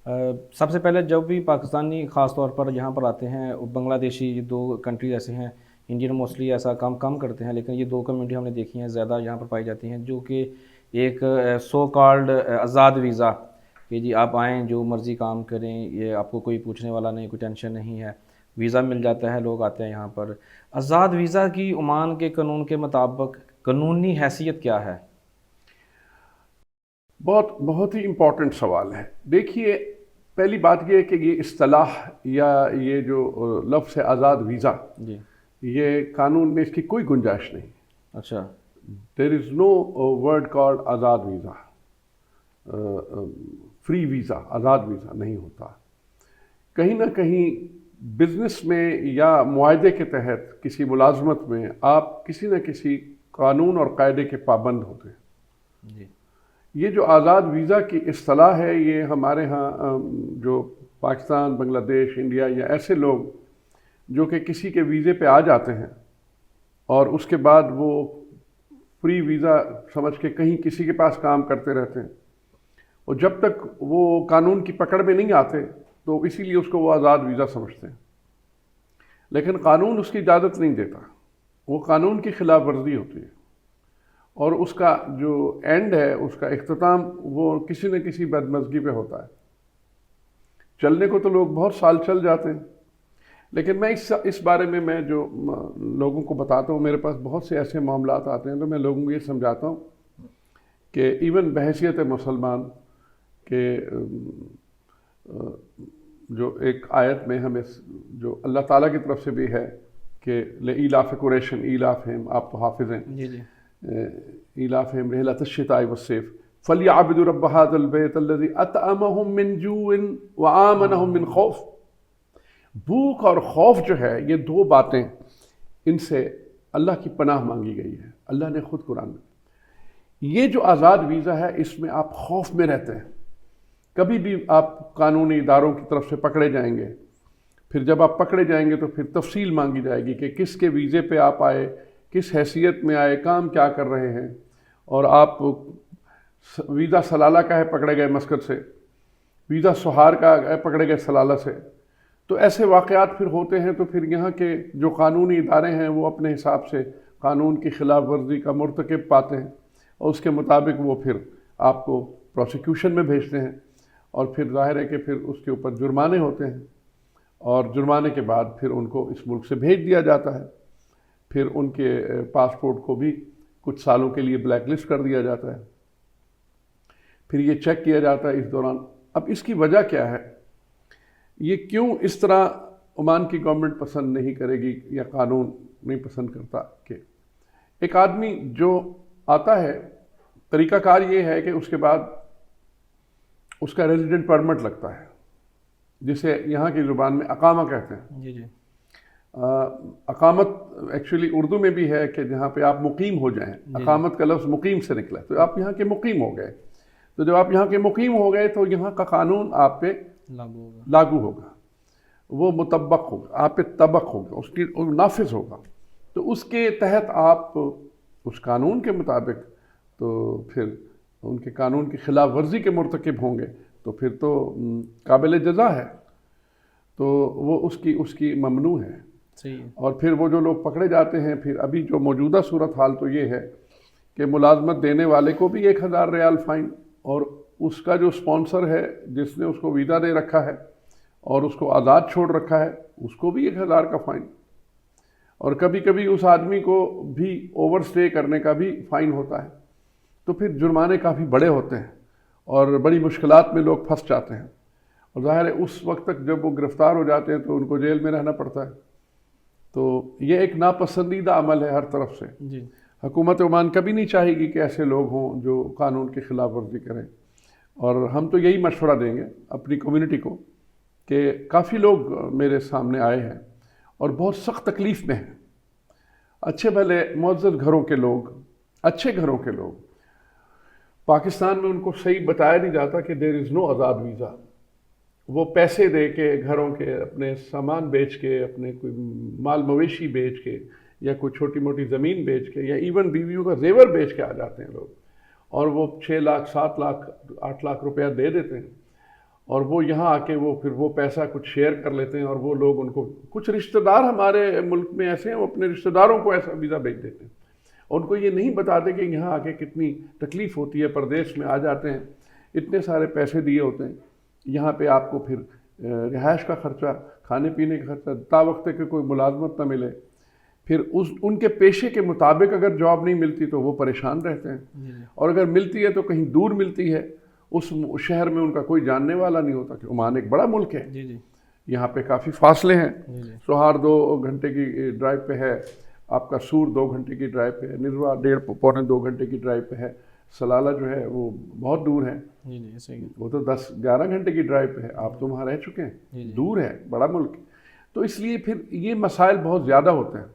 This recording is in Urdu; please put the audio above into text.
سب سے پہلے جب بھی پاکستانی خاص طور پر یہاں پر آتے ہیں، بنگلہ دیشی، یہ دو کنٹریز ایسے ہیں، انڈین موسٹلی ایسا کام کم کرتے ہیں، لیکن یہ دو کمیونٹی ہم نے دیکھی ہیں زیادہ یہاں پر پائی جاتی ہیں، جو کہ ایک سو کالڈ آزاد ویزا، کہ جی آپ آئیں جو مرضی کام کریں، یہ آپ کو کوئی پوچھنے والا نہیں، کوئی ٹینشن نہیں ہے، ویزا مل جاتا ہے، لوگ آتے ہیں یہاں پر۔ آزاد ویزا کی عمان کے قانون کے مطابق قانونی حیثیت کیا ہے؟ بہت بہت ہی امپورٹنٹ سوال ہے۔ دیکھیے، پہلی بات یہ ہے کہ یہ اصطلاح یا یہ جو لفظ ہے آزاد ویزا، جی۔ یہ قانون میں اس کی کوئی گنجائش نہیں۔ اچھا۔ دیر از نو ورڈ کالڈ آزاد ویزا، فری ویزا، آزاد ویزا نہیں ہوتا۔ کہیں نہ کہیں بزنس میں یا معاہدے کے تحت کسی ملازمت میں آپ کسی نہ کسی قانون اور قاعدے کے پابند ہوتے ہیں۔ جی۔ یہ جو آزاد ویزا کی اصطلاح ہے، یہ ہمارے ہاں جو پاکستان، بنگلہ دیش، انڈیا یا ایسے لوگ جو کہ کسی کے ویزے پہ آ جاتے ہیں اور اس کے بعد وہ فری ویزا سمجھ کے کہیں کسی کے پاس کام کرتے رہتے ہیں، اور جب تک وہ قانون کی پکڑ میں نہیں آتے تو اسی لیے اس کو وہ آزاد ویزا سمجھتے ہیں۔ لیکن قانون اس کی اجازت نہیں دیتا، وہ قانون کی خلاف ورزی ہوتی ہے، اور اس کا جو اینڈ ہے، اس کا اختتام وہ کسی نہ کسی بدمزگی پہ ہوتا ہے۔ چلنے کو تو لوگ بہت سال چل جاتے ہیں، لیکن میں اس بارے میں جو لوگوں کو بتاتا ہوں، میرے پاس بہت سے ایسے معاملات آتے ہیں تو میں لوگوں کو یہ سمجھاتا ہوں کہ ایون بحیثیت مسلمان کہ جو ایک آیت میں ہمیں جو اللہ تعالیٰ کی طرف سے بھی ہے کہ لإیلاف قریش ایلافہم، آپ تو حافظ ہیں، جی جی۔ ایلافہم رحلۃ الشتاء والصیف فلیعبدوا رب ھذا البیت الذی اطعمہم من جوع وآمنہم من خوف۔ بھوک اور خوف جو ہے، یہ دو باتیں، ان سے اللہ کی پناہ مانگی گئی ہے۔ اللہ نے خود قرآن میں، یہ جو آزاد ویزا ہے، اس میں آپ خوف میں رہتے ہیں۔ کبھی بھی آپ قانونی اداروں کی طرف سے پکڑے جائیں گے، پھر جب آپ پکڑے جائیں گے تو پھر تفصیل مانگی جائے گی کہ کس کے ویزے پہ آپ آئے، کس حیثیت میں آئے، کام کیا کر رہے ہیں، اور آپ ویزا سلالہ کا ہے پکڑے گئے مسقط سے، ویزا سہار کا ہے پکڑے گئے سلالہ سے۔ تو ایسے واقعات پھر ہوتے ہیں، تو پھر یہاں کے جو قانونی ادارے ہیں وہ اپنے حساب سے قانون کی خلاف ورزی کا مرتکب پاتے ہیں، اور اس کے مطابق وہ پھر آپ کو پروسیکیوشن میں بھیجتے ہیں، اور پھر ظاہر ہے کہ پھر اس کے اوپر جرمانے ہوتے ہیں، اور جرمانے کے بعد پھر ان کو اس ملک سے بھیج دیا جاتا ہے۔ پھر ان کے پاسپورٹ کو بھی کچھ سالوں کے لیے بلیک لسٹ کر دیا جاتا ہے، پھر یہ چیک کیا جاتا ہے اس دوران۔ اب اس کی وجہ کیا ہے؟ یہ کیوں اس طرح عمان کی گورنمنٹ پسند نہیں کرے گی یا قانون نہیں پسند کرتا کہ ایک آدمی جو آتا ہے، طریقہ کار یہ ہے کہ اس کے بعد اس کا ریزیڈنٹ پرمٹ لگتا ہے، جسے یہاں کی زبان میں اقامہ کہتے ہیں۔ جی جی۔ اقامت ایکچولی اردو میں بھی ہے کہ جہاں پہ آپ مقیم ہو جائیں، اقامت کا لفظ مقیم سے نکلا ہے، تو آپ یہاں کے مقیم ہو گئے۔ تو جب آپ یہاں کے مقیم ہو گئے تو یہاں کا قانون آپ پہ لاگو ہوگا، وہ مطبق ہوگا، آپ پہ طبق ہوگا، اس کی نافذ ہوگا۔ تو اس کے تحت آپ اس قانون کے مطابق تو پھر ان کے قانون کی خلاف ورزی کے مرتکب ہوں گے تو پھر تو قابل جزا ہے، تو وہ اس کی ممنوع ہے۔ صحیح ہے۔ اور پھر وہ جو لوگ پکڑے جاتے ہیں، پھر ابھی جو موجودہ صورتحال تو یہ ہے کہ ملازمت دینے والے کو بھی 1000 ریال فائن، اور اس کا جو سپانسر ہے جس نے اس کو ویزا دے رکھا ہے اور اس کو آزاد چھوڑ رکھا ہے، اس کو بھی 1000 کا فائن، اور کبھی کبھی اس آدمی کو بھی اوور سٹے کرنے کا بھی فائن ہوتا ہے۔ تو پھر جرمانے کافی بڑے ہوتے ہیں اور بڑی مشکلات میں لوگ پھنس جاتے ہیں، اور ظاہر ہے اس وقت تک جب وہ گرفتار ہو جاتے ہیں تو ان کو جیل میں رہنا پڑتا ہے۔ تو یہ ایک ناپسندیدہ عمل ہے ہر طرف سے۔ جی۔ حکومت عمان کبھی نہیں چاہے گی کہ ایسے لوگ ہوں جو قانون کی خلاف ورزی کریں، اور ہم تو یہی مشورہ دیں گے اپنی کمیونٹی کو کہ کافی لوگ میرے سامنے آئے ہیں اور بہت سخت تکلیف میں ہیں، اچھے بھلے معزز گھروں کے لوگ، اچھے گھروں کے لوگ۔ پاکستان میں ان کو صحیح بتایا نہیں جاتا کہ دیر از نو آزاد ویزا۔ وہ پیسے دے کے گھروں کے اپنے سامان بیچ کے، اپنے کوئی مال مویشی بیچ کے، یا کوئی چھوٹی موٹی زمین بیچ کے، یا ایون بیویوں کا زیور بیچ کے آ جاتے ہیں لوگ، اور وہ 6 لاکھ 7 لاکھ 8 لاکھ روپیہ دے دیتے ہیں، اور وہ یہاں آ کے وہ پھر وہ پیسہ کچھ شیئر کر لیتے ہیں، اور وہ لوگ ان کو، کچھ رشتہ دار ہمارے ملک میں ایسے ہیں وہ اپنے رشتہ داروں کو ایسا ویزا بھیج دیتے ہیں، ان کو یہ نہیں بتاتے کہ یہاں آ کے کتنی تکلیف ہوتی ہے، پردیش میں آ جاتے ہیں، اتنے سارے پیسے دیے ہوتے ہیں، یہاں پہ آپ کو پھر رہائش کا خرچہ، کھانے پینے کا خرچہ، تا وقت کہ کوئی ملازمت نہ ملے، پھر ان کے پیشے کے مطابق اگر جاب نہیں ملتی تو وہ پریشان رہتے ہیں، اور اگر ملتی ہے تو کہیں دور ملتی ہے، اس شہر میں ان کا کوئی جاننے والا نہیں ہوتا، کہ عمان ایک بڑا ملک ہے، یہاں پہ کافی فاصلے ہیں، سوہار 2 گھنٹے کی ڈرائیو پہ ہے، آپ کا سور 2 گھنٹے کی ڈرائیو پہ ہے، نروا 1.5-2 گھنٹے کی ڈرائیو پہ ہے، سلالہ جو ہے وہ بہت دور ہے، وہ تو 10-11 گھنٹے کی ڈرائیو پہ ہے، آپ تو وہاں رہ چکے ہیں، دور ہے، بڑا ملک، تو اس لیے پھر یہ مسائل بہت زیادہ ہوتے ہیں۔